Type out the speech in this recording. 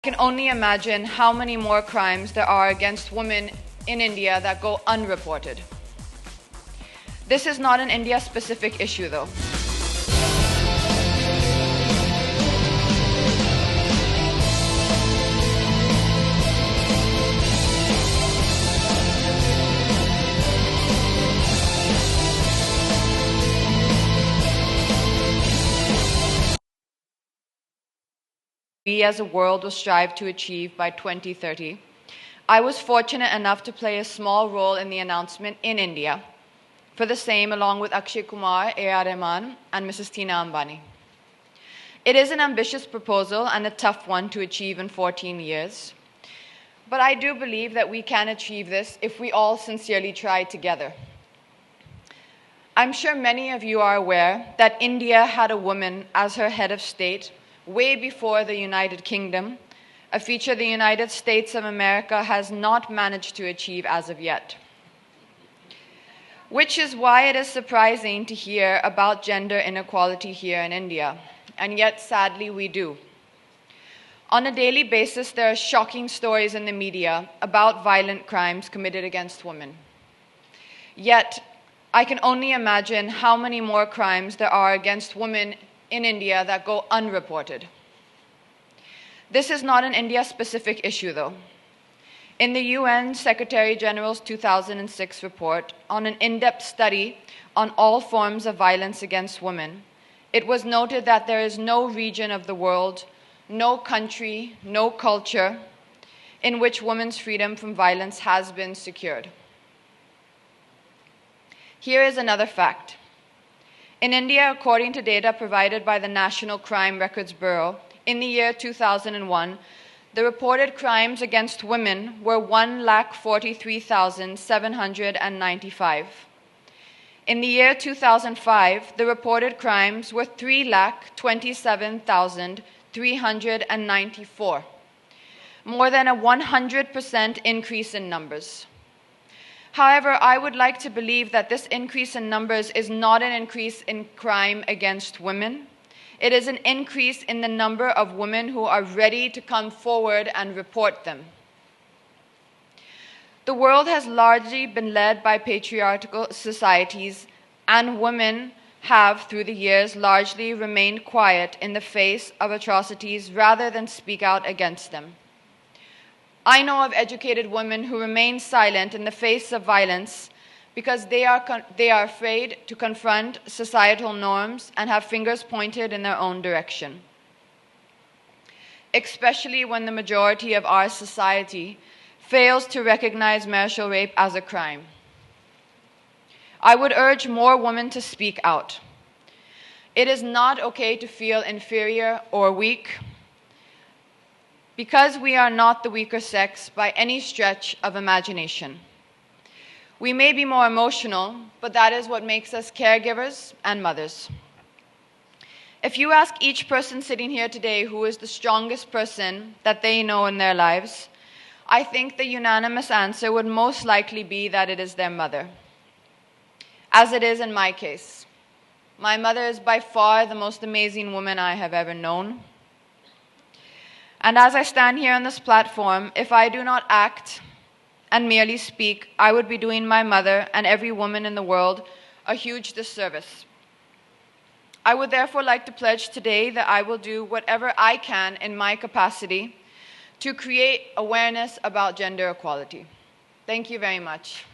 I can only imagine how many more crimes there are against women in India that go unreported. This is not an India-specific issue, though. We as a world will strive to achieve by 2030. I was fortunate enough to play a small role in the announcement in India for the same, along with Akshay Kumar, A.R. Rahman, and Mrs. Tina Ambani. It is an ambitious proposal and a tough one to achieve in 14 years. But I do believe that we can achieve this if we all sincerely try together. I'm sure many of you are aware that India had a woman as her head of state way before the United Kingdom, a feature the United States of America has not managed to achieve as of yet. Which is why it is surprising to hear about gender inequality here in India, and yet sadly we do. On a daily basis, there are shocking stories in the media about violent crimes committed against women. Yet, I can only imagine how many more crimes there are against women in India that go unreported. This is not an India-specific issue, though. In the UN Secretary General's 2006 report on an in-depth study on all forms of violence against women, it was noted that there is no region of the world, no country, no culture in which women's freedom from violence has been secured. Here is another fact. In India, according to data provided by the National Crime Records Bureau, in the year 2001, the reported crimes against women were 1,43,795. In the year 2005, the reported crimes were 3,27,394, more than a 100% increase in numbers. However, I would like to believe that this increase in numbers is not an increase in crime against women. It is an increase in the number of women who are ready to come forward and report them. The world has largely been led by patriarchal societies, and women have, through the years, largely remained quiet in the face of atrocities rather than speak out against them. I know of educated women who remain silent in the face of violence because they are afraid to confront societal norms and have fingers pointed in their own direction, especially when the majority of our society fails to recognize marital rape as a crime. I would urge more women to speak out. It is not okay to feel inferior or weak, because we are not the weaker sex by any stretch of imagination. We may be more emotional, but that is what makes us caregivers and mothers. If you ask each person sitting here today who is the strongest person that they know in their lives, I think the unanimous answer would most likely be that it is their mother, as it is in my case. My mother is by far the most amazing woman I have ever known. And as I stand here on this platform, if I do not act and merely speak, I would be doing my mother and every woman in the world a huge disservice. I would therefore like to pledge today that I will do whatever I can in my capacity to create awareness about gender equality. Thank you very much.